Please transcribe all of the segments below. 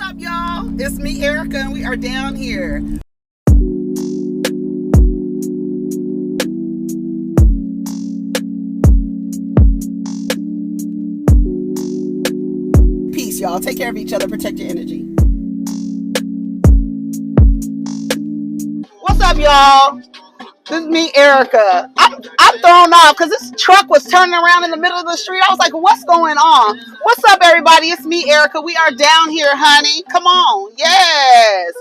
up, y'all? It's me, Erica, and we are down here. Peace, y'all. Take care of each other. Protect your energy. What's up, y'all? This is me, Erica. I'm thrown off because this truck was turning around in the middle of the street. I was like, what's going on? What's up, everybody? It's me, Erica. We are down here, honey. Come on. Yes.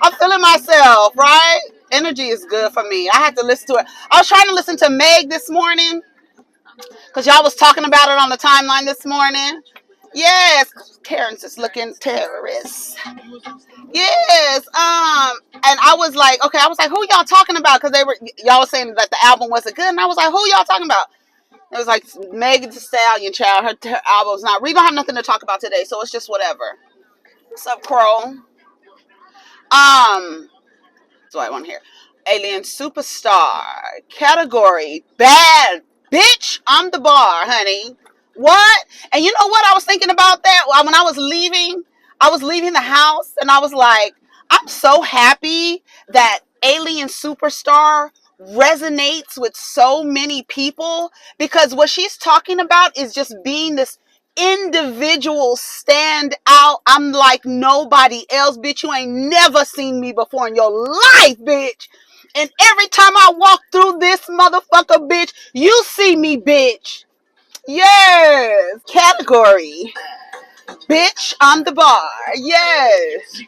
I'm feeling myself, right? Energy is good for me. I had to listen to it. I was trying to listen to Meg this morning because y'all was talking about it on the timeline this morning. Yes, Karen's just looking terrorist. Yes, and I was like, okay, I was like, who y'all talking about? Because y'all was saying that the album wasn't good, and I was like, who y'all talking about? It was like Megan Thee Stallion, child. Her album's not. We don't have nothing to talk about today, so it's just whatever. What's up, Crow? That's what I want to hear. Alien Superstar category bad bitch. I'm the bar, honey. What? And you know what? I was thinking about that when I was leaving. I was leaving the house, and I was like, I'm so happy that Alien Superstar resonates with so many people, because what she's talking about is just being this individual stand out. I'm like nobody else, bitch. You ain't never seen me before in your life, bitch. And every time I walk through this motherfucker, bitch, you see me, bitch. Yes. Category. Bitch, I'm the bar. Yes.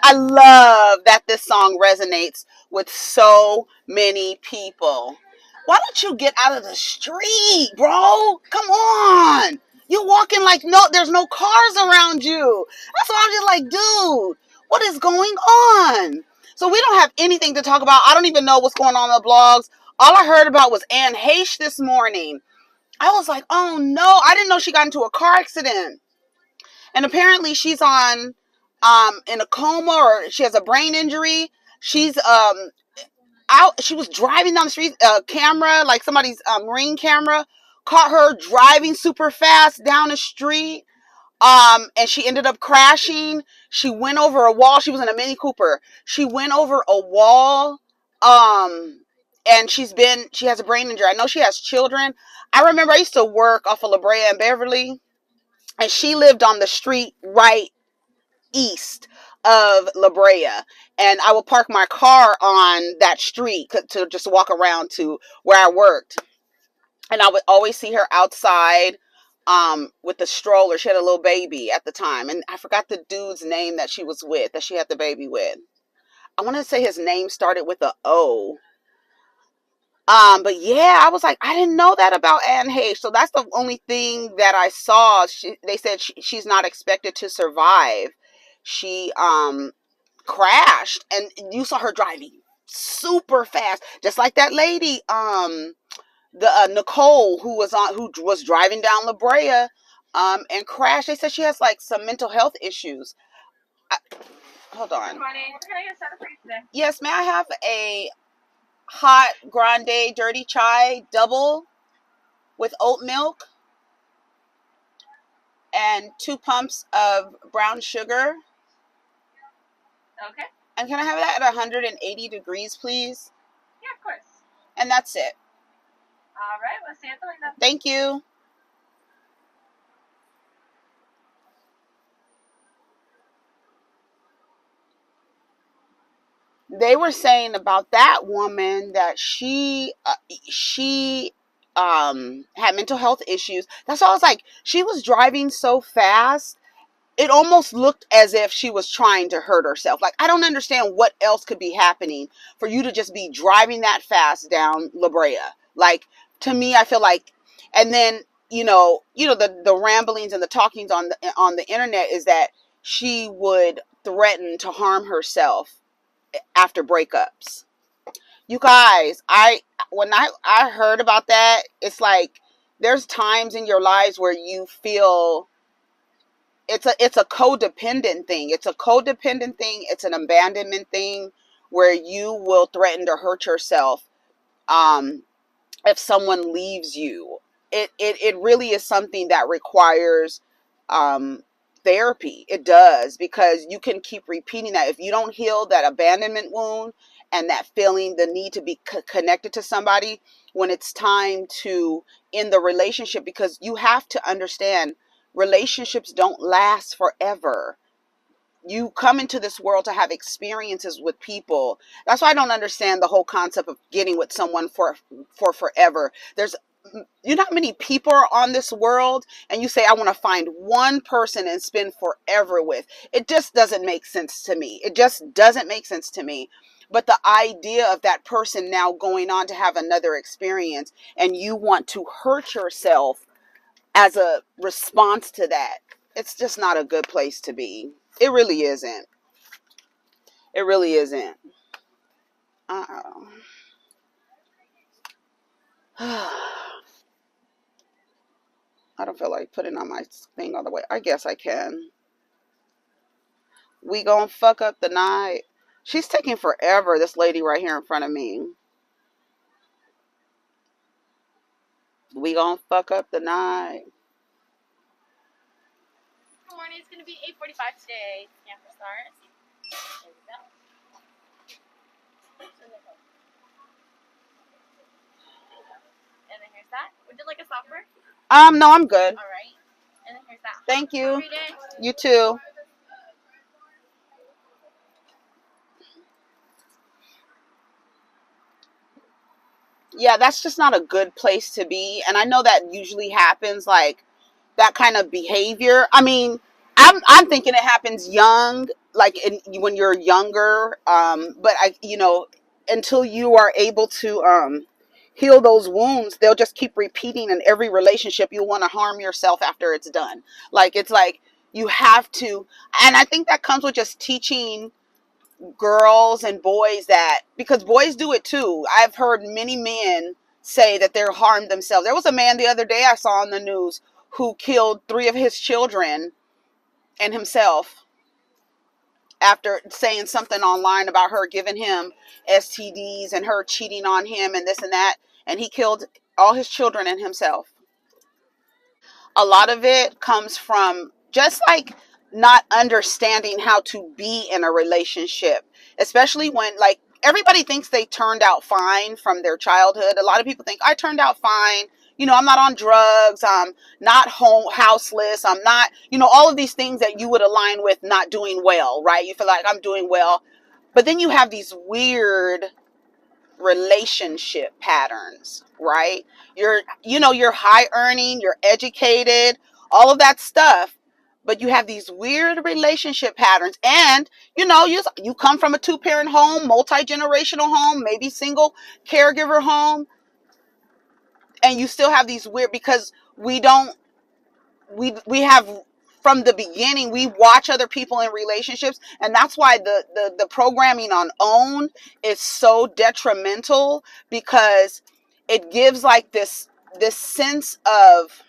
I love that this song resonates with so many people. Why don't you get out of the street, bro? Come on. You're walking like there's no cars around you. That's why I'm just like, dude, what is going on? So we don't have anything to talk about. I don't even know what's going on in the blogs. All I heard about was Heche this morning. I was like, oh no, I didn't know she got into a car accident. And apparently she's on in a coma, or she has a brain injury. She's out. She was driving down the street. Camera, like somebody's Marine camera, caught her driving super fast down the street. And she ended up crashing. She went over a wall. She was in a Mini Cooper. She went over a wall. And she has a brain injury. I know she has children. I remember I used to work off of La Brea and Beverly, and she lived on the street right east of La Brea, and I would park my car on that street to just walk around to where I worked, and I would always see her outside with the stroller. She had a little baby at the time, and I forgot the dude's name that she was with, that she had the baby with. I want to say his name started with a O. But yeah, I was like, I didn't know that about Heche. So that's the only thing that I saw. They said she's not expected to survive. She crashed, and you saw her driving super fast, just like that lady, Nicole, who was driving down La Brea, and crashed. They said she has like some mental health issues. Hold on. Yes, may I have a hot grande dirty chai double with oat milk and 2 pumps of brown sugar? Okay. And can I have that at 180 degrees, please? Yeah, of course. And that's it. All right. We'll see you at the window. Thank you. They were saying about that woman that she had mental health issues. That's why I was like, she was driving so fast, it almost looked as if she was trying to hurt herself. Like, I don't understand what else could be happening for you to just be driving that fast down La Brea. Like, to me, I feel like, and then the ramblings and the talkings on the internet is that she would threaten to harm herself after breakups. You guys, when I heard about that, it's like there's times in your lives where you feel it's a codependent thing. It's a codependent thing. It's an abandonment thing where you will threaten to hurt yourself if someone leaves you. It really is something that requires um, therapy. It does, because you can keep repeating that. If you don't heal that abandonment wound and that feeling, the need to be connected to somebody when it's time to end the relationship, because you have to understand relationships don't last forever. You come into this world to have experiences with people. That's why I don't understand the whole concept of getting with someone for forever. There's, you know how many people are on this world, and you say, I want to find one person and spend forever with. It just doesn't make sense to me. It just doesn't make sense to me. But the idea of that person now going on to have another experience, and you want to hurt yourself as a response to that, it's just not a good place to be. It really isn't. It really isn't. Uh-oh. I don't feel like putting on my thing all the way. I guess I can. We gonna fuck up the night. She's taking forever, this lady right here in front of me. We gonna fuck up the night. Good morning. It's gonna be 8:45 today. Yeah, for stars. There we go. And then here's that. Would you like a software? No, I'm good. All right. And then here's that. Thank you. Have a great day. You too. Yeah, that's just not a good place to be. And I know that usually happens, like that kind of behavior. I mean, I'm thinking it happens young, like when you're younger. But until you are able to heal those wounds, they'll just keep repeating in every relationship. You'll want to harm yourself after it's done. Like, it's like you have to, and I think that comes with just teaching girls and boys that, because boys do it too. I've heard many men say that they're harmed themselves. There was a man the other day I saw on the news who killed 3 of his children and himself after saying something online about her giving him STDs and her cheating on him and this and that, and he killed all his children and himself. A lot of it comes from just like not understanding how to be in a relationship, especially when, like, everybody thinks they turned out fine from their childhood. A lot of people think I turned out fine. I'm not on drugs. I'm not houseless. I'm not, all of these things that you would align with not doing well, right? You feel like I'm doing well. But then you have these weird relationship patterns, right? You're high earning, you're educated, all of that stuff, but you have these weird relationship patterns. And you come from a 2-parent home, multi-generational home, maybe single caregiver home, and you still have these weird, because we have, from the beginning, we watch other people in relationships, and that's why the programming on OWN is so detrimental, because it gives like this sense of,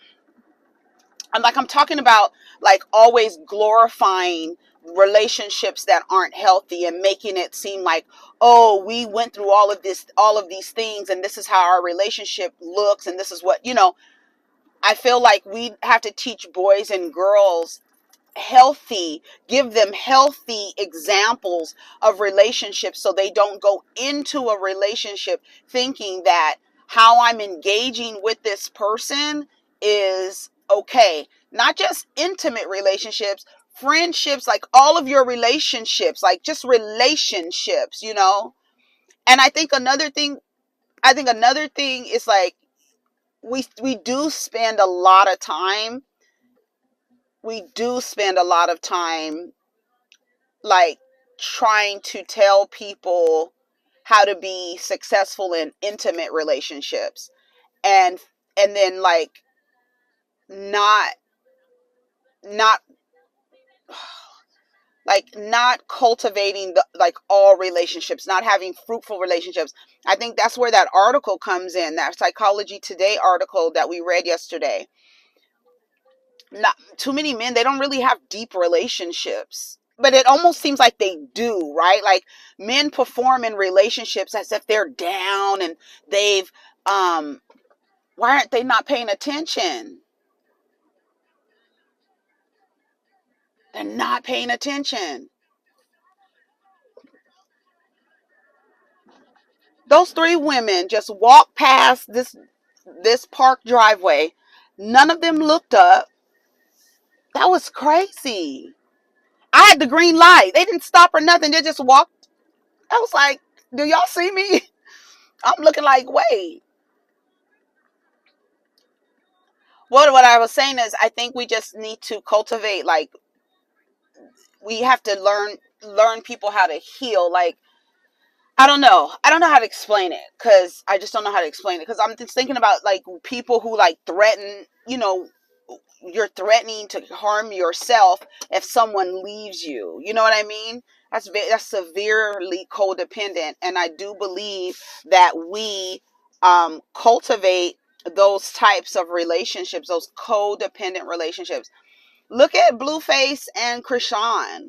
I'm talking about, like, always glorifying relationships that aren't healthy and making it seem like, oh, we went through all of these things, and this is how our relationship looks, and this is what. I feel like we have to teach boys and girls give them healthy examples of relationships, so they don't go into a relationship thinking that how I'm engaging with this person is okay. Not just intimate relationships, friendships, like all of your relationships, like just relationships. And I think another thing is, like, we do spend a lot of time. Like, trying to tell people how to be successful in intimate relationships, and then, like, not not not cultivating all relationships, not having fruitful relationships. I think that's where that article comes in, that Psychology Today article that we read yesterday. Not too many men, they don't really have deep relationships. but it almost seems like they do, right? Like men perform in relationships as if they're down and they've, why aren't they not paying attention? They're not paying attention. Those three women just walked past this park driveway. None of them looked up. That was crazy. I had the green light. They didn't stop or nothing. They just walked. I was like, do y'all see me? I'm looking like, wait. Well, what I was saying is I think we just need to cultivate, like, we have to learn people how to heal. Like, I don't know. I don't know how to explain it, because I just don't know how to explain it. Because I'm just thinking about like people who like threaten, you're threatening to harm yourself if someone leaves you. You know what I mean? That's severely codependent, and I do believe that we cultivate those types of relationships, those codependent relationships. Look at Blueface and Krishan.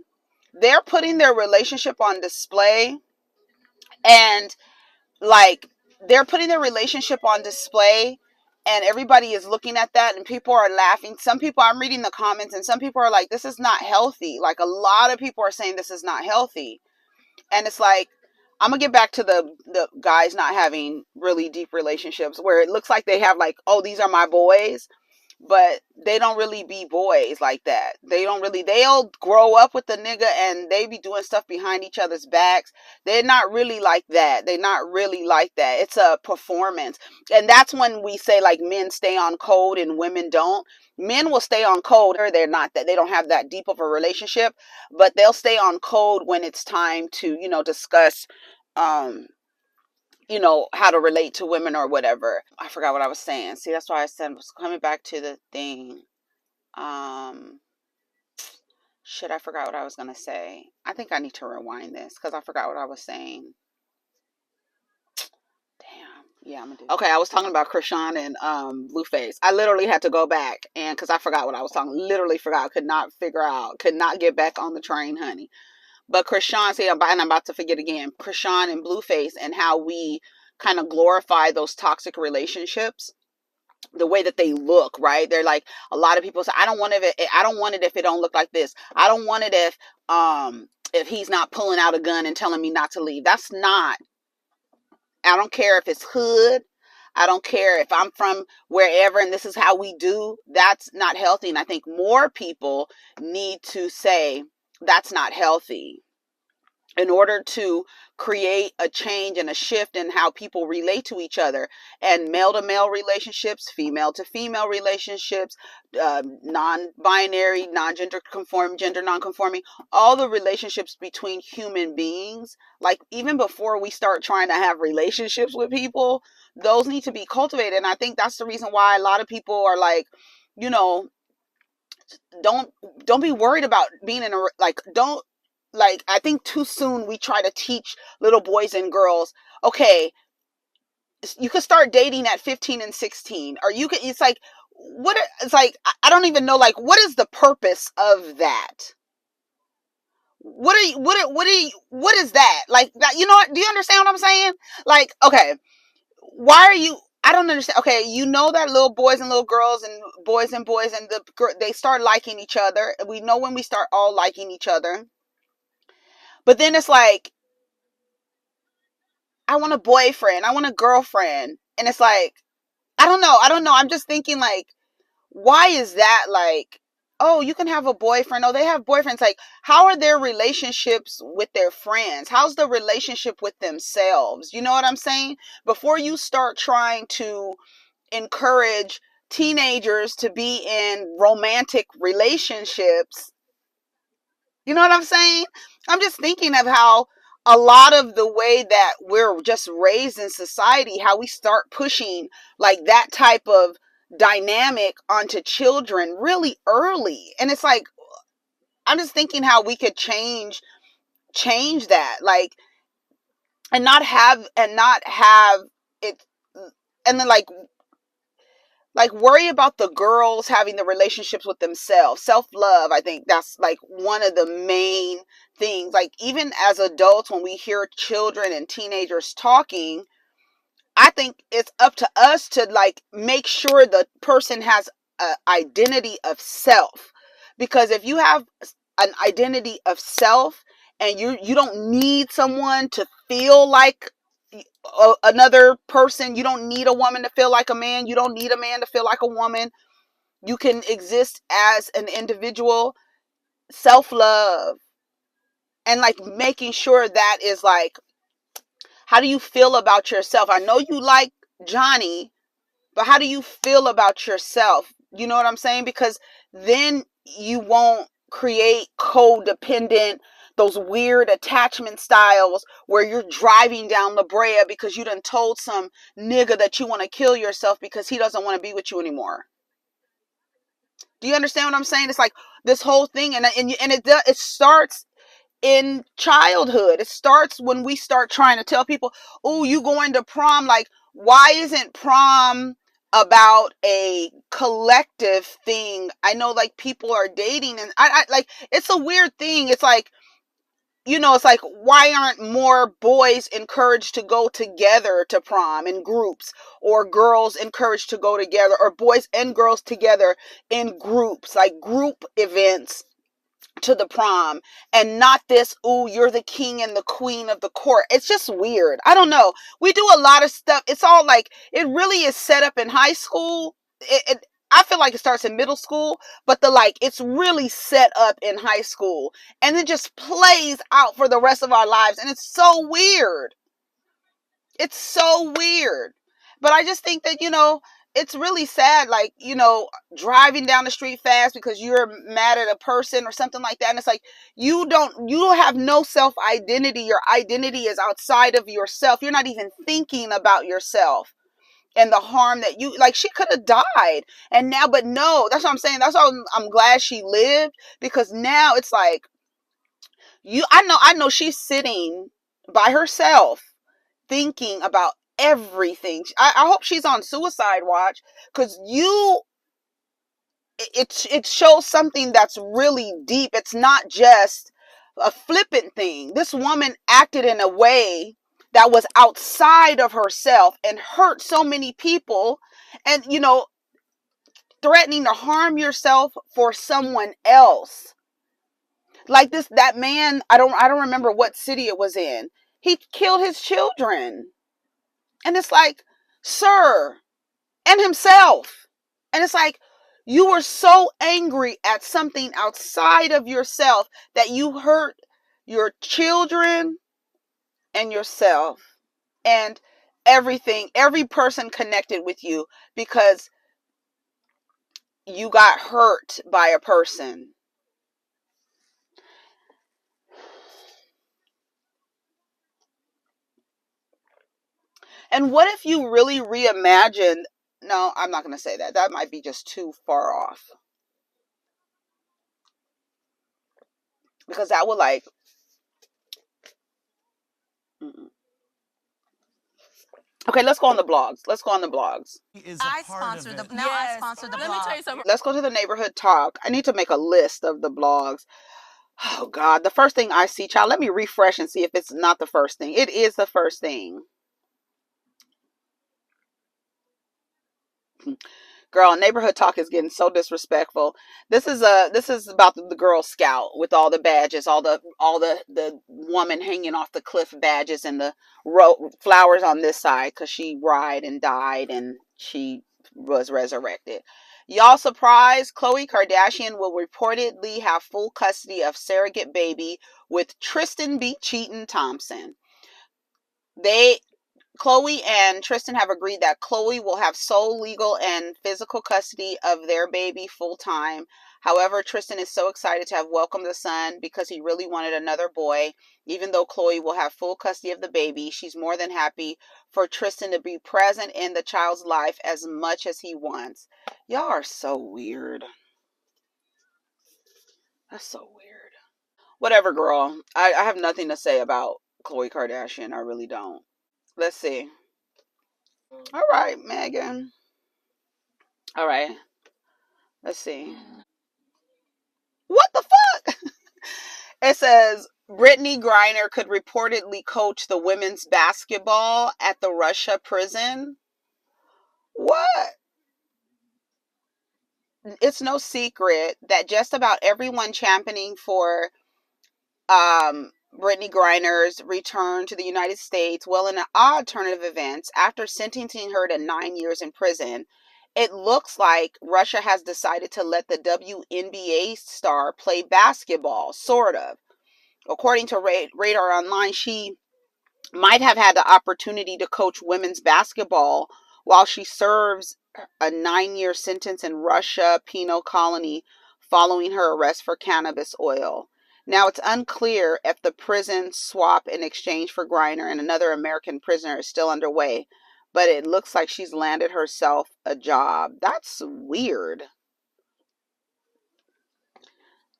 They're putting their relationship on display, and like they're putting their relationship on display, and everybody is looking at that, and people are laughing. Some people, I'm reading the comments, and some people are like, this is not healthy. Like, a lot of people are saying this is not healthy. And it's like, I'm gonna get back to the guys not having really deep relationships where it looks like they have like, oh, these are my boys, but they don't really be boys like that. They'll grow up with the nigga and they be doing stuff behind each other's backs. They're not really like that. They're not really like that. It's a performance. And that's when we say like men stay on code and women don't. Men will stay on code, or they're not that, they don't have that deep of a relationship, but they'll stay on code when it's time to, discuss how to relate to women or whatever. I forgot what I was saying. See, that's why I said I was coming back to the thing. Shit, I forgot what I was gonna say. I think I need to rewind this because I forgot what I was saying. Damn. Yeah, I'm gonna do. Okay, I was talking about Krishan and Blueface. I literally had to go back, and because I forgot what I was talking. Literally forgot. Could not figure out. Could not get back on the train, honey. But Krishan, see, and I'm about to forget again. Krishan and Blueface, and how we kind of glorify those toxic relationships, the way that they look, right? They're like, a lot of people say, I don't want it if it don't look like this. I don't want it if he's not pulling out a gun and telling me not to leave. That's not. I don't care if it's hood. I don't care if I'm from wherever and this is how we do. That's not healthy. And I think more people need to say that's not healthy, in order to create a change and a shift in how people relate to each other, and male to male relationships, female to female relationships, non-binary, non-gender conforming, gender non-conforming, all the relationships between human beings, like even before we start trying to have relationships with people, those need to be cultivated. And I think that's the reason why a lot of people are like, don't be worried about being in a, like, don't, like, I think too soon we try to teach little boys and girls, okay, you could start dating at 15 and 16, or you could, it's like, it's like, I don't even know, like, what is the purpose of that? What is that? Like, that, do you understand what I'm saying? Like, okay, why are you, I don't understand. Okay, that little boys and little girls and boys and they start liking each other. We know when we start all liking each other. But then it's like, I want a boyfriend, I want a girlfriend. And it's like, I don't know. I'm just thinking, like, why is that? Like, oh, you can have a boyfriend. Oh, they have boyfriends. Like, how are their relationships with their friends? How's the relationship with themselves? You know what I'm saying? Before you start trying to encourage teenagers to be in romantic relationships, you know what I'm saying? I'm just thinking of how a lot of the way that we're just raised in society, how we start pushing like that type of dynamic onto children really early. And it's like, I'm just thinking how we could change that, like, and not have it. And then, like, like, worry about the girls having the relationships with themselves. Self-love, I think that's like one of the main things. Like, even as adults, when we hear children and teenagers talking, I think it's up to us to like make sure the person has an identity of self. Because if you have an identity of self and you don't need someone to feel like another person, you don't need a woman to feel like a man, you don't need a man to feel like a woman. You can exist as an individual. Self-love and like making sure that is like, how do you feel about yourself? I know you like Johnny, but how do you feel about yourself? You know what I'm saying? Because then you won't create codependent, those weird attachment styles where you're driving down La Brea because you done told some nigga that you want to kill yourself because he doesn't want to be with you anymore. Do you understand what I'm saying? It's like this whole thing, and it starts in childhood. It starts when we start trying to tell people, oh, you going to prom. Like, why isn't prom about a collective thing? I know like people are dating and I like, it's a weird thing. It's like, it's like, why aren't more boys encouraged to go together to prom in groups, or girls encouraged to go together, or boys and girls together in groups, like group events to the prom, and not this, ooh, you're the king and the queen of the court. It's just weird. I don't know. We do a lot of stuff. It's all like, it really is set up in high school. I feel like it starts in middle school, but it's really set up in high school and it just plays out for the rest of our lives. And it's so weird. It's so weird. But I just think that, it's really sad, like, driving down the street fast because you're mad at a person or something like that. And it's like, you don't have no self-identity. Your identity is outside of yourself. You're not even thinking about yourself and the harm that like, she could have died. And now, but no, that's what I'm saying. That's why I'm glad she lived, because now it's like, I know she's sitting by herself thinking about everything. I hope she's on suicide watch, because it shows something that's really deep. It's not just a flippant thing. This woman acted in a way that was outside of herself and hurt so many people, and threatening to harm yourself for someone else. Like that man, I don't remember what city it was in. He killed his children. And it's like, sir, and himself. And it's like, you were so angry at something outside of yourself that you hurt your children and yourself and everything, every person connected with you, because you got hurt by a person. And what if you really reimagined? No, I'm not going to say that. That might be just too far off. Because that would like... Okay, let's go on the blogs. Let's go on the blogs. I sponsor the now. Yes. I sponsor the blog. Let me tell you something. Let's go to the neighborhood talk. I need to make a list of the blogs. Oh God, the first thing I see, child. Let me refresh and see if it's not the first thing. It is the first thing. Girl, neighborhood talk is getting so disrespectful. This is about the Girl Scout with all the badges, all the woman hanging off the cliff badges, and the flowers on this side because she died and died and she was resurrected. Y'all surprised? Khloe Kardashian will reportedly have full custody of surrogate baby with Tristan B. Cheatin Thompson. Khloe and Tristan have agreed that Khloe will have sole legal and physical custody of their baby full time. However, Tristan is so excited to have welcomed the son because he really wanted another boy. Even though Khloe will have full custody of the baby, she's more than happy for Tristan to be present in the child's life as much as he wants. Y'all are so weird. That's so weird. Whatever, girl. I have nothing to say about Khloe Kardashian. I really don't. Let's see. All right, Megan. All right. Let's see. What the fuck? It says Brittney Griner could reportedly coach the women's basketball at the Russia prison. What? It's no secret that just about everyone championing for Brittney Griner's return to the United States, well, in an odd turn of events, after sentencing her to 9 years in prison, it looks like Russia has decided to let the WNBA star play basketball, sort of. According to Radar Online, she might have had the opportunity to coach women's basketball while she serves a 9-year sentence in Russia penal colony following her arrest for cannabis oil. Now, it's unclear if the prison swap in exchange for Griner and another American prisoner is still underway, but it looks like she's landed herself a job. That's weird.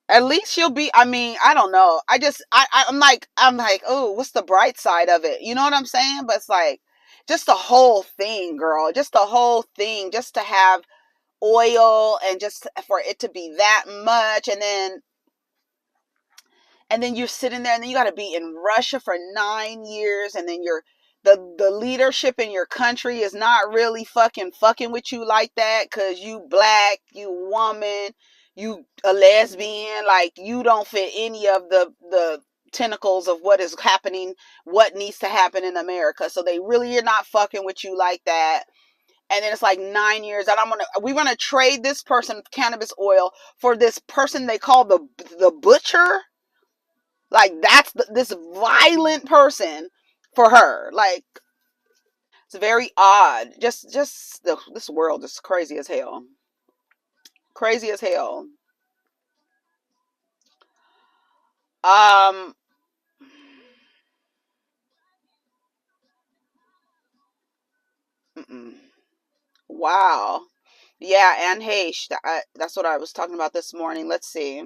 At least she'll be, I mean, I don't know. I'm like, oh, what's the bright side of it? You know what I'm saying? But it's like, just the whole thing, girl. Just the whole thing. Just to have oil and just for it to be that much. And then you're sitting there and then you got to be in Russia for 9 years. And then the leadership in your country is not really fucking with you like that because you black, you woman, you a lesbian, like you don't fit any of the tentacles of what is happening, what needs to happen in America. So they really are not fucking with you like that. And then it's like 9 years, and we're gonna trade this person cannabis oil for this person they call the butcher. Like that's this violent person for her. Like it's very odd. This world is crazy as hell. Crazy as hell. Um. Mm-mm. Wow. Yeah, and Heche. That's what I was talking about this morning. Let's see.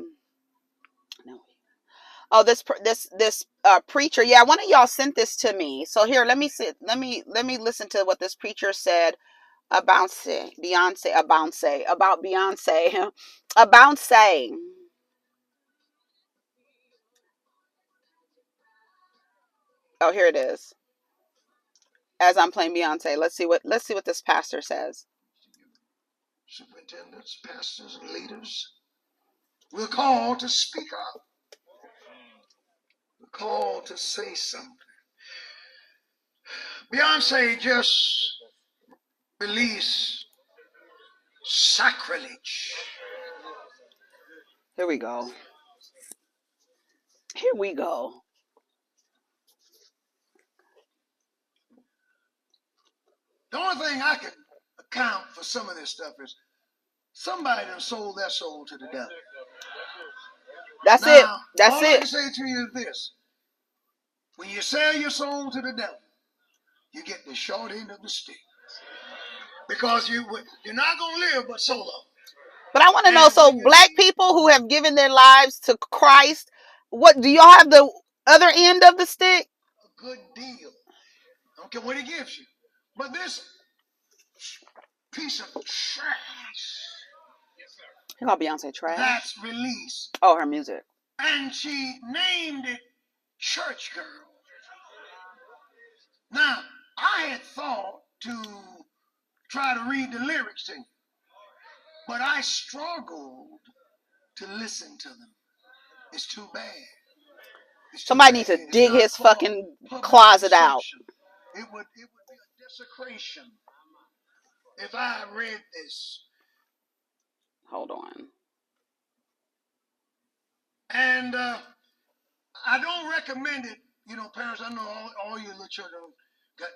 No. Oh, this preacher. Yeah, one of y'all sent this to me. So here, let me see. Let me listen to what this preacher said about Beyonce, about Beyonce, about say. Oh, here it is. As I'm playing Beyonce, let's see what this pastor says. Superintendents, pastors, and leaders, we're called to speak up. We're called to say something. Beyonce just released Sacrilege. Here we go. Here we go. The only thing I can account for some of this stuff is somebody done sold their soul to the devil. That's now, it. That's all it. I can say to you is this. When you sell your soul to the devil, you get the short end of the stick. Because you're not going to live but solo. But I want to know, so black people who have given their lives to Christ, what do y'all have the other end of the stick? A good deal. I don't care what he gives you. But this piece of trash. You call Beyonce trash? That's released. Oh, her music. And she named it Church Girl. Now, I had thought to try to read the lyrics to you, but I struggled to listen to them. It's too bad. Somebody needs to dig his fucking closet out. It would be a desecration if I read this. Hold on. And I don't recommend it. You know, parents, I know all your little children,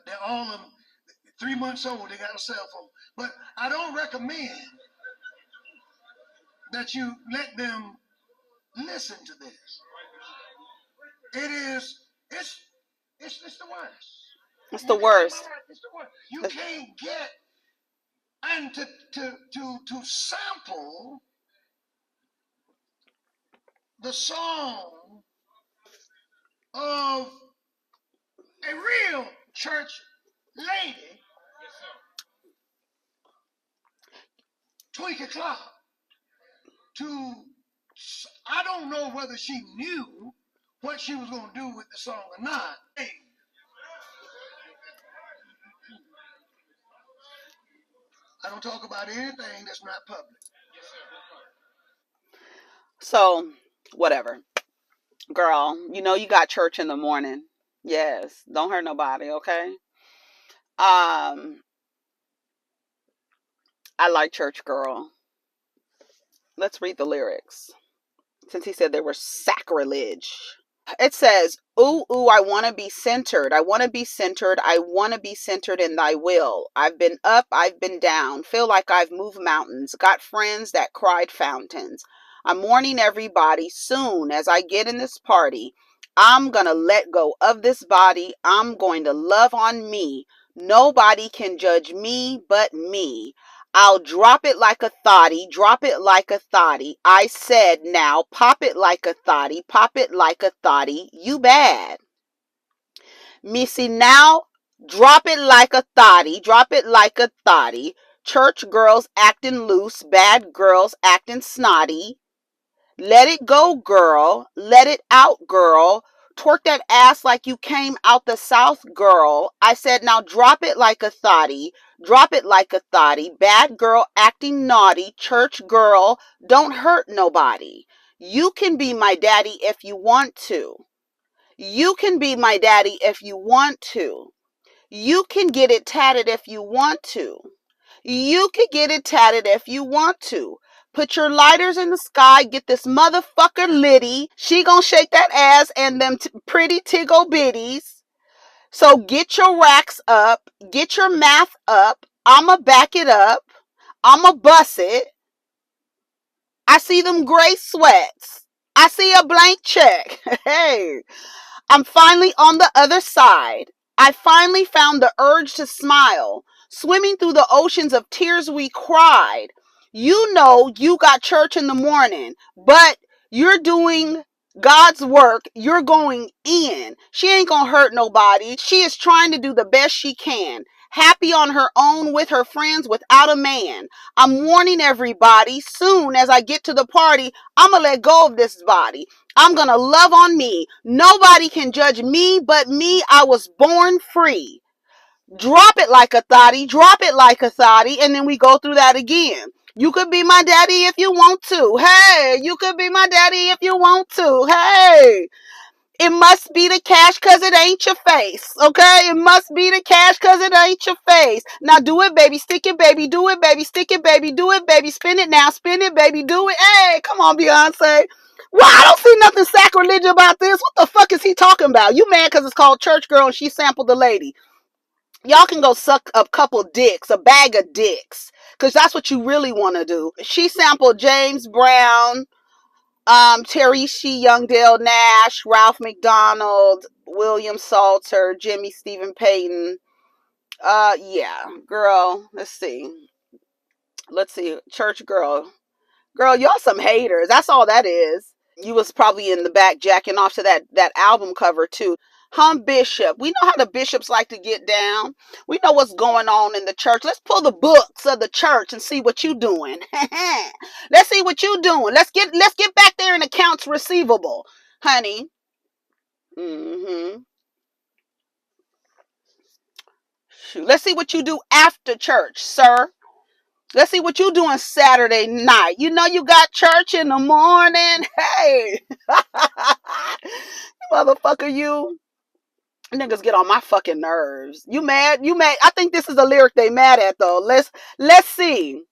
they're all of them 3 months old, they got a cell phone. But I don't recommend that you let them listen to this. It's the worst. It's the worst. It's the worst. You can't get and to sample the song of a real church lady Tweaky Cloud to, I don't know whether she knew what she was going to do with the song or not. Hey, I don't talk about anything that's not public. So, whatever. Girl, you know you got church in the morning. Yes. Don't hurt nobody, okay? I like Church Girl. Let's read the lyrics. Since he said they were sacrilege. It says, ooh, ooh, I want to be centered. I want to be centered. I want to be centered in thy will. I've been up, I've been down. Feel like I've moved mountains. Got friends that cried fountains. I'm warning everybody soon as I get in this party. I'm going to let go of this body. I'm going to love on me. Nobody can judge me but me. I'll drop it like a thotty, drop it like a thotty. I said now, pop it like a thotty, pop it like a thotty. You bad. Missy now, drop it like a thotty, drop it like a thotty. Church girls acting loose, bad girls acting snotty. Let it go, girl. Let it out, girl. Twerk that ass like you came out the South, girl. I said, now drop it like a thotty. Drop it like a thotty. Bad girl acting naughty. Church girl, don't hurt nobody. You can be my daddy if you want to. You can be my daddy if you want to. You can get it tatted if you want to. You could get it tatted if you want to. Put your lighters in the sky, get this motherfucker litty. She gonna shake that ass and them pretty tiggle bitties. So get your racks up, get your math up. I'ma back it up. I'ma bust it. I see them gray sweats. I see a blank check. Hey. I'm finally on the other side. I finally found the urge to smile. Swimming through the oceans of tears we cried. You know you got church in the morning, but you're doing God's work. You're going in. She ain't gonna hurt nobody. She is trying to do the best she can. Happy on her own with her friends without a man. I'm warning everybody, soon as I get to the party, I'ma let go of this body. I'm going to love on me. Nobody can judge me but me. I was born free. Drop it like a thotty. Drop it like a thotty. And then we go through that again. You could be my daddy if you want to. Hey, you could be my daddy if you want to. Hey. It must be the cash because it ain't your face. Okay? It must be the cash because it ain't your face. Now do it, baby. Stick it, baby. Do it, baby. Stick it, baby. Do it, baby. Spin it now. Spin it, baby. Do it. Hey, come on, Beyonce. Well, I don't see nothing sacrilegious about this. What the fuck is he talking about? You mad because it's called Church Girl and she sampled the lady. Y'all can go suck a couple dicks, a bag of dicks. Because that's what you really want to do. She sampled James Brown, Terry Shea, Youngdale Nash, Ralph McDonald, William Salter, Jimmy Stephen Payton. Yeah, girl, let's see. Church Girl. Girl, y'all some haters. That's all that is. You was probably in the back jacking off to that album cover too. Bishop. We know how the bishops like to get down. We know what's going on in the church. Let's pull the books of the church and see what you doing. Let's see what you doing. Let's get back there in accounts receivable, honey. Let's see what you do after church, sir. Let's see what you doing Saturday night. You know you got church in the morning. Hey. Motherfucker, you. Niggas get on my fucking nerves. You mad? You mad? I think this is the lyric they mad at though. Let's see.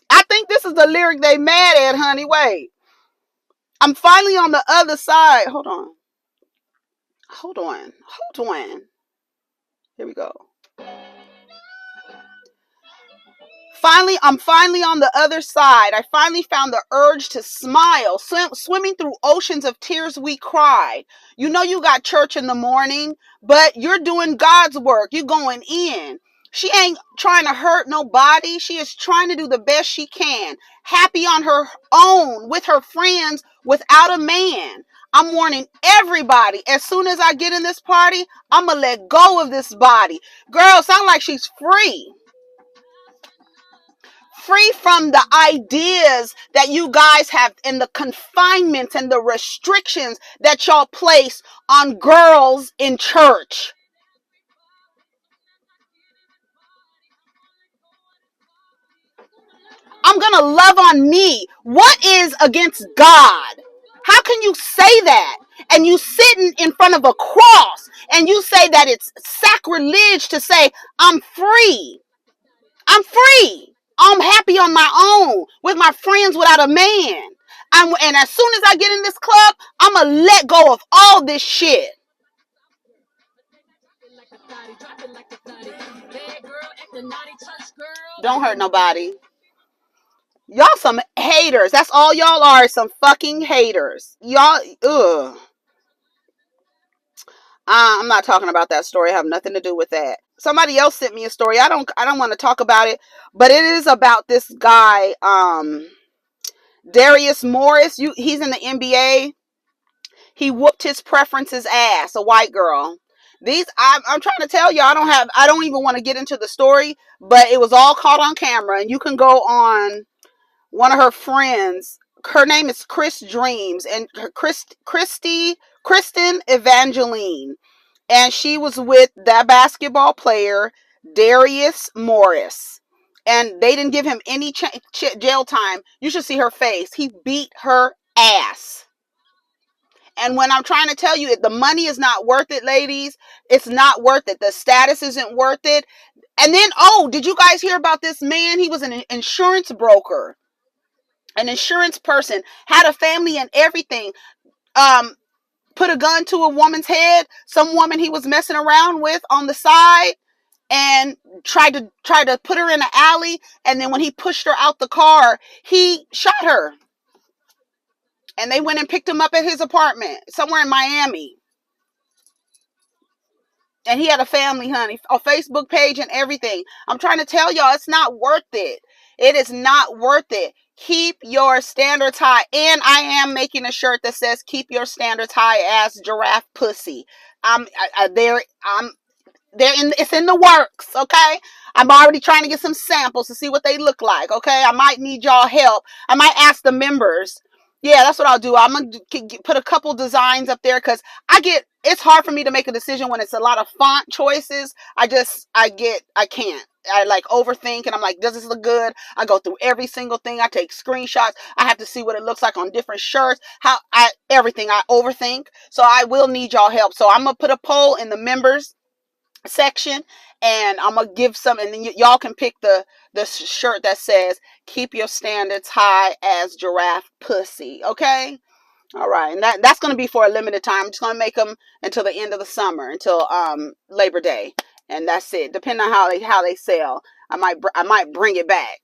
I think this is the lyric they mad at, honey. Wait. I'm finally on the other side. Hold on. Here we go. I'm finally on the other side. I finally found the urge to smile. Swimming through oceans of tears we cried. You know you got church in the morning, but you're doing God's work. You're going in. She ain't trying to hurt nobody. She is trying to do the best she can. Happy on her own with her friends without a man. I'm warning everybody, as soon as I get in this party, I'm going to let go of this body. Girl, sound like she's free. free from the ideas that you guys have and the confinements and the restrictions that y'all place on girls in church. I'm going to love on me. What is against God? How can you say that? And you sitting in front of a cross and you say that it's sacrilege to say, I'm free. I'm free. I'm happy on my own with my friends without a man. And as soon as I get in this club, I'm going to let go of all this shit. Don't hurt nobody. Y'all some haters. That's all y'all are, some fucking haters. Y'all, ugh. I'm not talking about that story. I have nothing to do with that. Somebody else sent me a story. I don't want to talk about it, but it is about this guy, Darius Morris. He's in the NBA. He whooped his preference's ass, a white girl. I'm trying to tell you, I don't even want to get into the story, but it was all caught on camera, and you can go on one of her friends. Her name is Chris Dreams, and Kristen Evangeline, and she was with that basketball player Darius Morris, and they didn't give him any jail time. You should see her face. He beat her ass. And when I'm trying to tell you, the money is not worth it, ladies. It's not worth it. The status isn't worth it. And then, did you guys hear about this man? He was an insurance broker, an insurance person, had a family and everything. Put a gun to a woman's head, some woman he was messing around with on the side, and tried to put her in an alley. And then when he pushed her out the car, he shot her. And they went and picked him up at his apartment somewhere in Miami. And he had a family, honey, a Facebook page and everything. I'm trying to tell y'all, it's not worth it. It is not worth it. Keep your standards high. And I am making a shirt that says, keep your standards high as giraffe pussy. It's in the works, okay? I'm already trying to get some samples to see what they look like, okay? I might need y'all help. I might ask the members. Yeah, that's what I'll do. I'm going to put a couple designs up there because it's hard for me to make a decision when it's a lot of font choices. I can't. I like overthink and I'm like, does this look good? I go through every single thing. I take screenshots. I have to see what it looks like on different shirts. Everything I overthink. So I will need y'all help. So I'm going to put a poll in the members section and I'm gonna give some, and then y'all can pick the shirt that says keep your standards high as giraffe pussy. Okay, all right, and that's gonna be for a limited time. I'm just gonna make them until the end of the summer, until Labor Day, and that's it. Depending on how they sell, I might bring it back,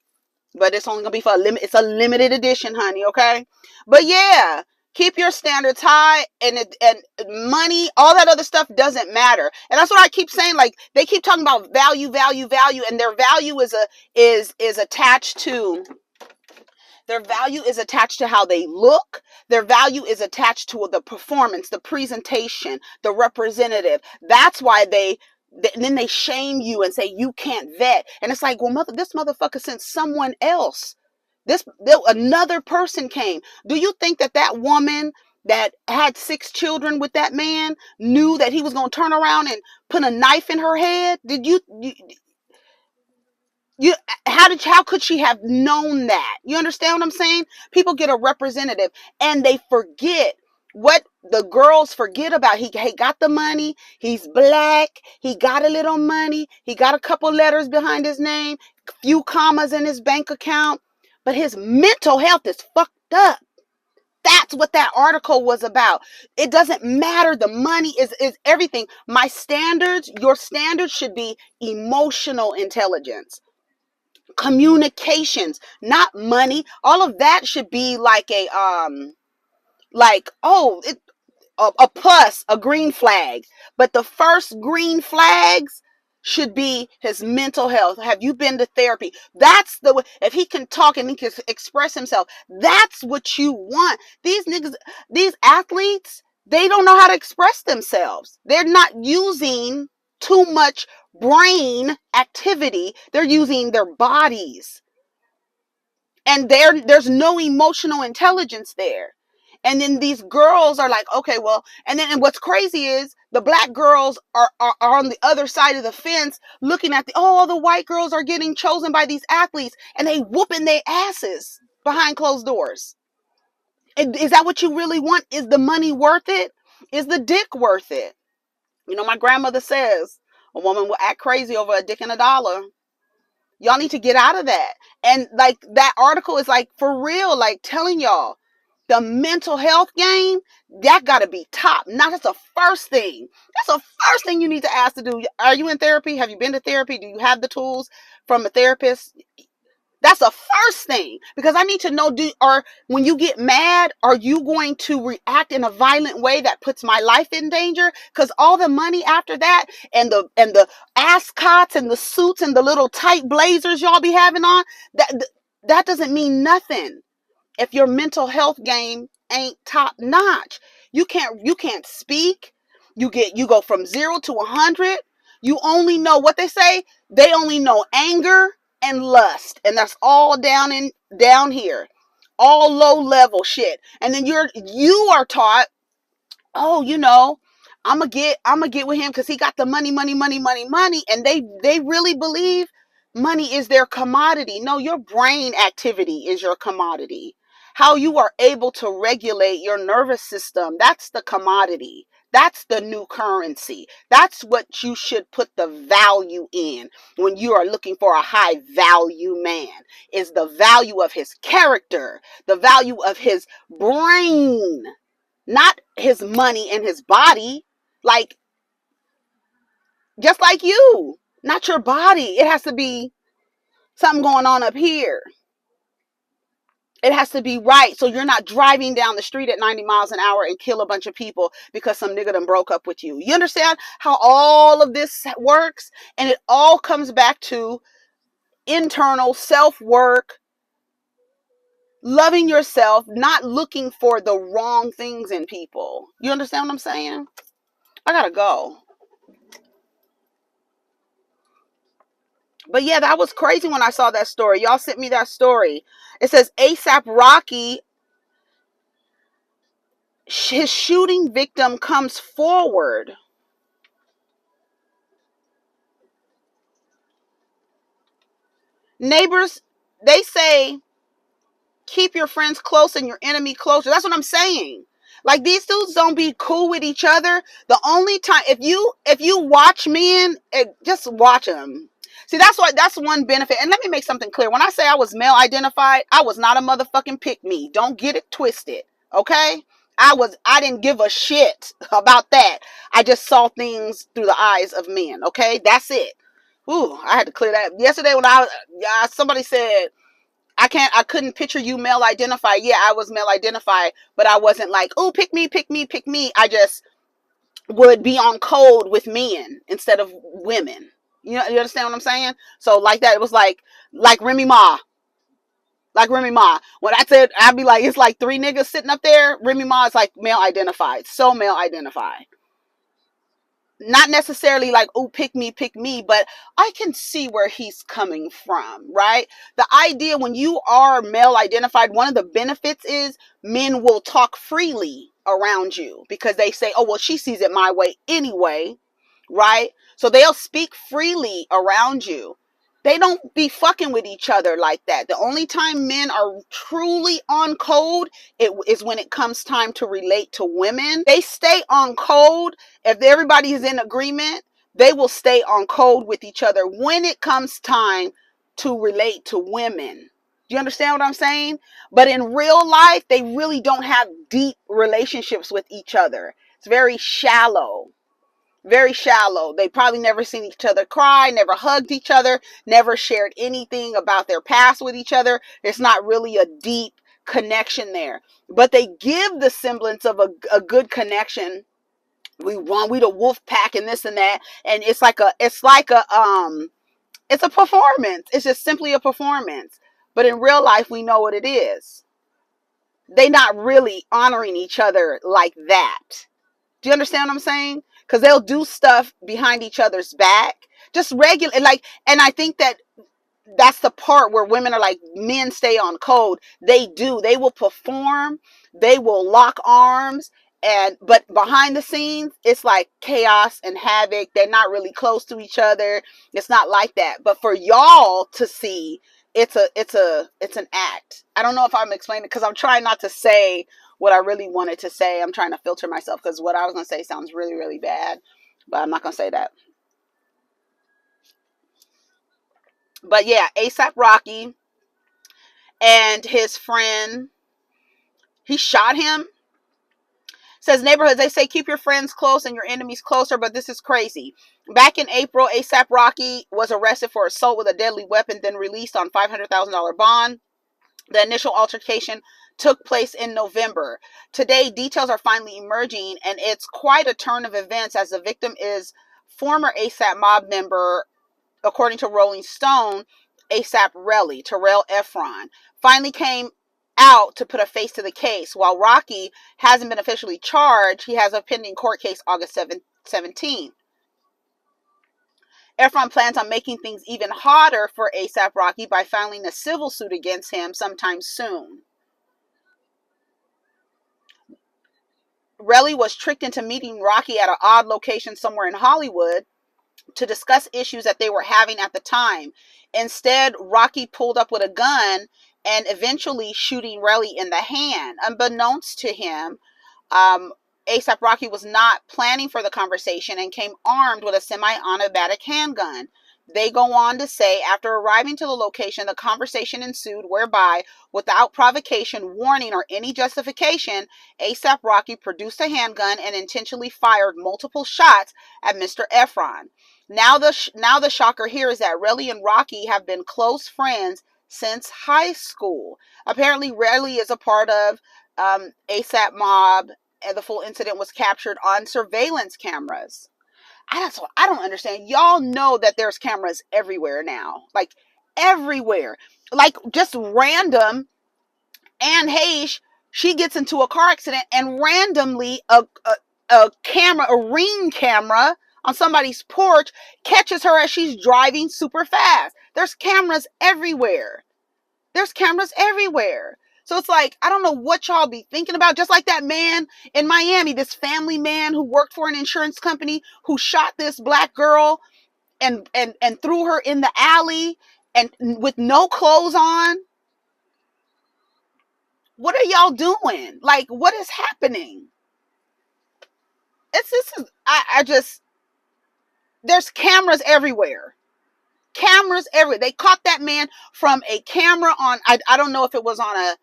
but it's only gonna be for a limit. It's a limited edition, honey. Okay, but yeah. Keep your standards high, and money, all that other stuff doesn't matter. And that's what I keep saying. Like, they keep talking about value, and their value is attached to how they look. Their value is attached to the performance, the presentation, the representative. That's why then they shame you and say you can't vet. And it's like, well, this motherfucker sent someone else. Another person came. Do you think that woman that had 6 children with that man knew that he was going to turn around and put a knife in her head? How could she have known that? You understand what I'm saying? People get a representative and they forget what the girls forget about. He got the money. He's black. He got a little money. He got a couple letters behind his name, few commas in his bank account. But his mental health is fucked up. That's what that article was about. It doesn't matter. The money is everything. Your standards should be emotional intelligence, communications, not money. All of that should be like a plus, a green flag. But the first green flags should be his mental health. Have you been to therapy? That's the way. If he can talk and he can express himself, that's what you want. These niggas, these athletes, they don't know how to express themselves. They're not using too much brain activity. They're using their bodies. And there's no emotional intelligence there. And then these girls are like, okay, well, and what's crazy is the black girls are on the other side of the fence looking at all the white girls are getting chosen by these athletes, and they whooping their asses behind closed doors. And is that what you really want? Is the money worth it? Is the dick worth it? You know, my grandmother says a woman will act crazy over a dick and a dollar. Y'all need to get out of that. And like that article is like for real, like telling y'all the mental health game, that got to be top. Not that's the first thing. That's the first thing you need to ask to do. Are you in therapy? Have you been to therapy? Do you have the tools from a therapist? That's the first thing, because I need to know, when you get mad, are you going to react in a violent way that puts my life in danger? Because all the money after that, and the ascots and the suits and the little tight blazers y'all be having on, that doesn't mean nothing if your mental health game ain't top notch. You can't speak. You go from 0 to 100. You only know what they say. They only know anger and lust, and that's all down here, all low level shit. And then you are taught, oh, I'm gonna get with him because he got the money, and they really believe money is their commodity. No, your brain activity is your commodity. How you are able to regulate your nervous system, that's the commodity. That's the new currency. That's what you should put the value in when you are looking for a high value man, is the value of his character, the value of his brain, not his money and his body. Like, just like you, not your body. It has to be something going on up here. It has to be right. So you're not driving down the street at 90 miles an hour and kill a bunch of people because some nigga done broke up with you. You understand how all of this works? And it all comes back to internal self-work, loving yourself, not looking for the wrong things in people. You understand what I'm saying? I gotta go. But yeah, that was crazy when I saw that story. Y'all sent me that story. It says ASAP Rocky, his shooting victim comes forward. Neighbors, they say, keep your friends close and your enemy closer. That's what I'm saying. Like, these dudes don't be cool with each other. The only time, if you watch men, just watch them. See, that's one benefit. And let me make something clear. When I say I was male identified, I was not a motherfucking pick me. Don't get it twisted. Okay? I didn't give a shit about that. I just saw things through the eyes of men. Okay? That's it. Ooh, I had to clear that. Yesterday when somebody said, I couldn't picture you male identified. Yeah, I was male identified, but I wasn't like, oh, pick me, pick me, pick me. I just would be on code with men instead of women. You understand what I'm saying? So like that, it was like Remy Ma. Like Remy Ma. When I said, I'd be like, it's like 3 niggas sitting up there. Remy Ma is like male identified. So male identified. Not necessarily like, oh, pick me, but I can see where he's coming from, right? The idea when you are male identified, one of the benefits is men will talk freely around you because they say, oh, well, she sees it my way anyway, right? So they'll speak freely around you. They don't be fucking with each other like that. The only time men are truly on code is when it comes time to relate to women. They stay on code. If everybody is in agreement, they will stay on code with each other when it comes time to relate to women. Do you understand what I'm saying? But in real life, they really don't have deep relationships with each other. It's very shallow. Very shallow. They probably never seen each other cry, never hugged each other, never shared anything about their past with each other. There's not really a deep connection there. But they give the semblance of a good connection. We the wolf pack and this and that. And it's a performance. It's just simply a performance. But in real life, we know what it is. They're not really honoring each other like that. Do you understand what I'm saying? Because they'll do stuff behind each other's back, just regular, like. And I think that that's the part where women are like, men stay on code. They do. They will perform. They will lock arms. But behind the scenes, it's like chaos and havoc. They're not really close to each other. It's not like that. But for y'all to see, it's an act. I don't know if I'm explaining it, because I'm trying not to say what I really wanted to say. I'm trying to filter myself, because what I was going to say sounds really, really bad. But I'm not going to say that. But yeah, ASAP Rocky and his friend, he shot him. Says neighborhoods, they say keep your friends close and your enemies closer, but this is crazy. Back in April, ASAP Rocky was arrested for assault with a deadly weapon, then released on $500,000 bond. The initial altercation took place in November. Today, details are finally emerging, and it's quite a turn of events, as the victim is former ASAP mob member, according to Rolling Stone. ASAP Terrell Efron finally came out to put a face to the case. While Rocky hasn't been officially charged, he has a pending court case August 17th. Efron plans on making things even hotter for ASAP Rocky by filing a civil suit against him sometime soon. Relly was tricked into meeting Rocky at an odd location somewhere in Hollywood to discuss issues that they were having at the time. Instead, Rocky pulled up with a gun and eventually shooting Relly in the hand. Unbeknownst to him, ASAP Rocky was not planning for the conversation and came armed with a semi-automatic handgun. They go on to say, after arriving to the location, the conversation ensued whereby, without provocation, warning, or any justification, ASAP Rocky produced a handgun and intentionally fired multiple shots at Mr. Efron. Now the shocker here is that Relly and Rocky have been close friends since high school. Apparently, Relly is a part of ASAP mob, and the full incident was captured on surveillance cameras. I don't understand. Y'all know that there's cameras everywhere now. Like, everywhere. Like, just random. And Heche, she gets into a car accident, and randomly a camera, a Ring camera on somebody's porch catches her as she's driving super fast. There's cameras everywhere. So it's like, I don't know what y'all be thinking about. Just like that man in Miami, this family man who worked for an insurance company, who shot this black girl and threw her in the alley and with no clothes on. What are y'all doing? Like, what is happening? There's cameras everywhere. They caught that man from a camera on, I don't know if it was on a,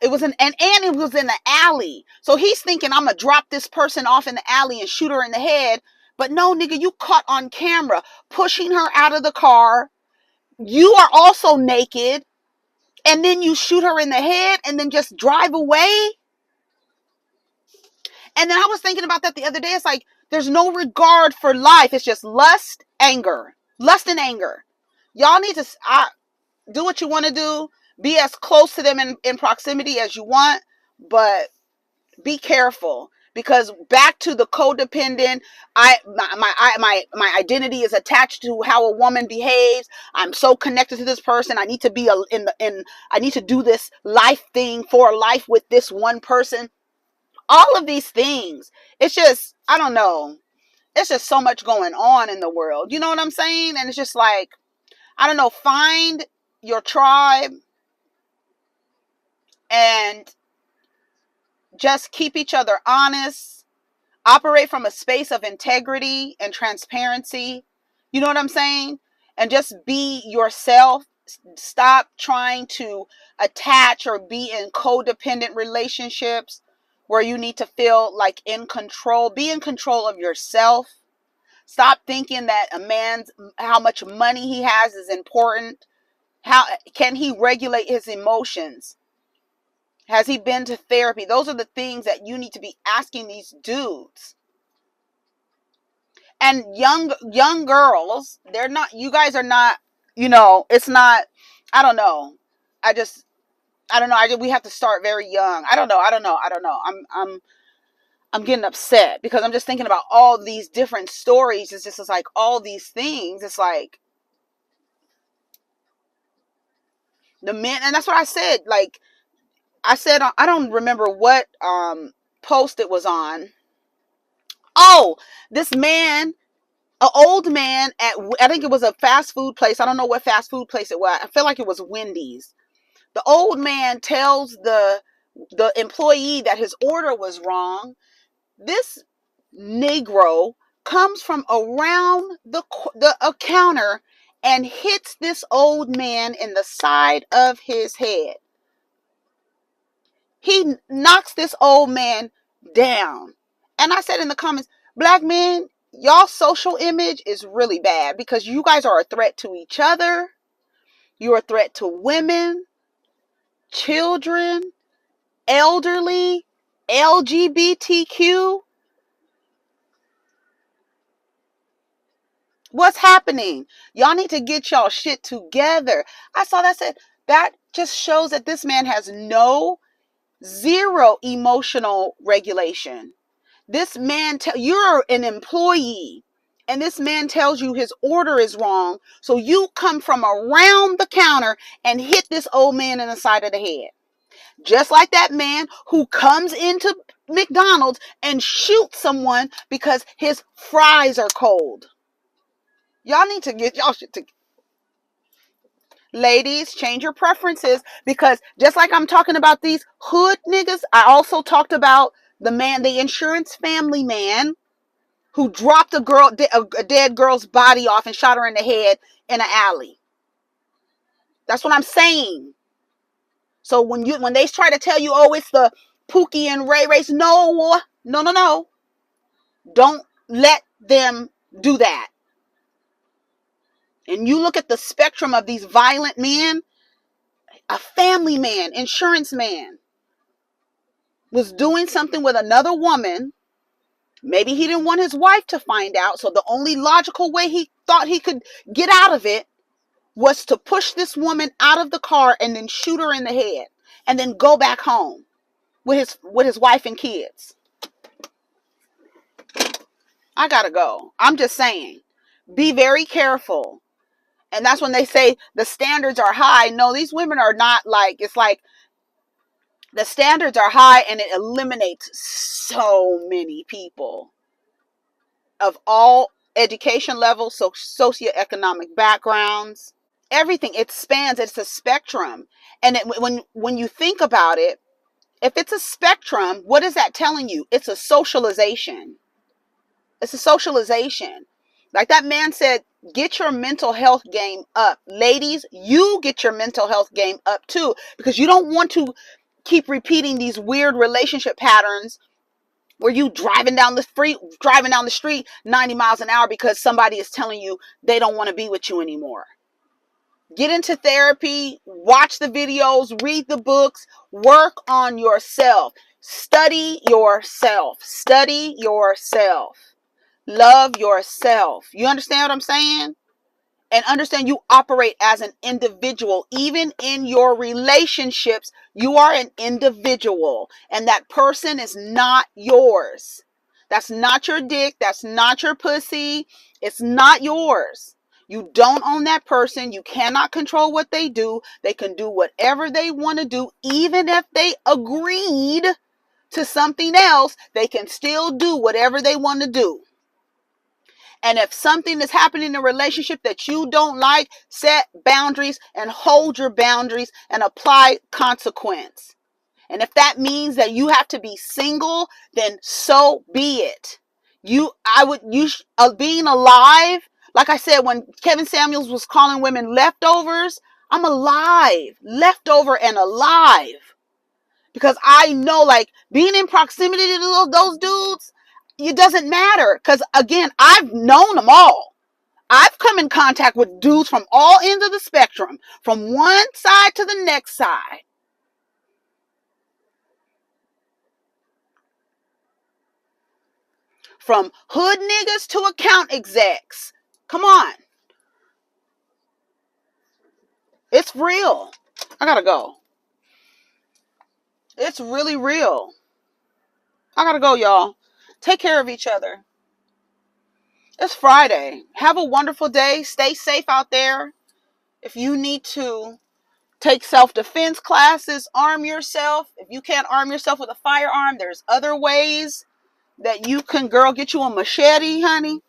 it was and it was in the alley. So he's thinking, I'm going to drop this person off in the alley and shoot her in the head. But no, nigga, you caught on camera pushing her out of the car. You are also naked. And then you shoot her in the head and then just drive away. And then I was thinking about that the other day. It's like, there's no regard for life. It's just lust, anger. Lust and anger. Y'all need to do what you want to do. Be as close to them in proximity as you want. But be careful. Because back to the codependent, my identity is attached to how a woman behaves. I'm so connected to this person. I need to be I need to do this life thing for life with this one person. All of these things. It's just, I don't know. It's just so much going on in the world. You know what I'm saying? And it's just like, I don't know, find your tribe and just keep each other honest. Operate from a space of integrity and transparency. You know what I'm saying? And just be yourself. Stop trying to attach or be in codependent relationships where you need to feel like in control. Be in control of yourself. Stop thinking that how much money he has is important. How can he regulate his emotions? Has he been to therapy? Those are the things that you need to be asking these dudes. And young girls, you guys are not, it's not, I don't know. We have to start very young. I don't know. I'm getting upset because I'm just thinking about all these different stories. It's like all these things. It's like, The men, and that's what I said. Like I said, I don't remember what post it was on. Oh, this man, an old man at, I think it was a fast food place. I don't know what fast food place it was. I feel like it was Wendy's. The old man tells the employee that his order was wrong. This Negro comes from around the counter and hits this old man in the side of his head. He knocks this old man down. And I said in the comments, black men, y'all social image is really bad because you guys are a threat to each other. You're a threat to women, children, elderly, LGBTQ. What's happening? Y'all need to get y'all shit together. I saw that, said that just shows that this man has zero emotional regulation. This man, you're an employee, and this man tells you his order is wrong, so you come from around the counter and hit this old man in the side of the head. Just like that man who comes into McDonald's and shoots someone because his fries are cold. Y'all need to get y'all shit together. Ladies, change your preferences, because just like I'm talking about these hood niggas, I also talked about the insurance family man who dropped a dead girl's body off and shot her in the head in an alley. That's what I'm saying. So when they try to tell you, oh, it's the Pookie and Ray Rays, no. Don't let them do that. And you look at the spectrum of these violent men. A family man, insurance man, was doing something with another woman. Maybe he didn't want his wife to find out. So the only logical way he thought he could get out of it was to push this woman out of the car and then shoot her in the head and then go back home with his wife and kids. I gotta go. I'm just saying, be very careful. And that's when they say the standards are high. No, these women are not like, it's like the standards are high and it eliminates so many people of all education levels, so socioeconomic backgrounds, everything. It spans, it's a spectrum. And when you think about it, if it's a spectrum, what is that telling you? It's a socialization. It's a socialization. Like that man said, get your mental health game up. Ladies, you get your mental health game up too, because you don't want to keep repeating these weird relationship patterns where you driving down the street 90 miles an hour because somebody is telling you they don't want to be with you anymore. Get into therapy, watch the videos, read the books, work on yourself. Study yourself. Study yourself. Love yourself. You understand what I'm saying? And understand you operate as an individual. Even in your relationships, you are an individual. And that person is not yours. That's not your dick. That's not your pussy. It's not yours. You don't own that person. You cannot control what they do. They can do whatever they want to do. Even if they agreed to something else, they can still do whatever they want to do. And if something is happening in a relationship that you don't like, set boundaries and hold your boundaries and apply consequence. And if that means that you have to be single, then so be it. Being alive, like I said, when Kevin Samuels was calling women leftovers, I'm alive, leftover and alive. Because I know, like, being in proximity to those dudes, it doesn't matter. Because, again, I've known them all. I've come in contact with dudes from all ends of the spectrum, from one side to the next side. From hood niggas to account execs. Come on. It's real. I gotta go. It's really real. I gotta go, y'all. Take care of each other. It's Friday. Have a wonderful day. Stay safe out there. If you need to Take self-defense classes, arm yourself. If you can't arm yourself with a firearm, there's other ways that you can, girl, get you a machete, honey.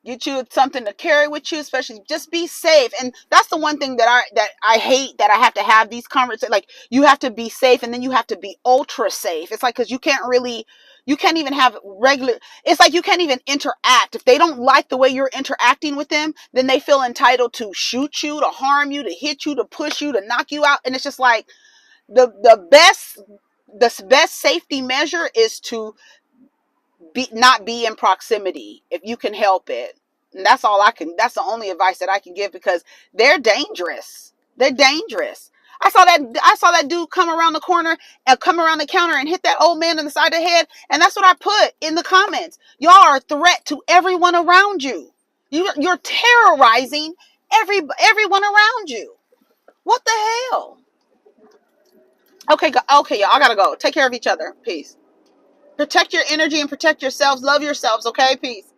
Get you something to carry with you, especially just be safe. And that's the one thing that I hate, that I have to have these conversations. Like, you have to be safe, and then you have to be ultra safe. It's like, because you can't even have regular, it's like you can't even interact. If they don't like the way you're interacting with them, then they feel entitled to shoot you, to harm you, to hit you, to push you, to knock you out. And it's just like, the best safety measure is to not be in proximity if you can help it. And that's the only advice that I can give, because they're dangerous. They're dangerous. I saw that dude come around the corner and come around the counter and hit that old man in the side of the head. And that's what I put in the comments. Y'all are a threat to everyone around you. You're terrorizing everyone around you. What the hell? Okay, y'all, I gotta go. Take care of each other. Peace. Protect your energy and protect yourselves. Love yourselves, okay? Peace.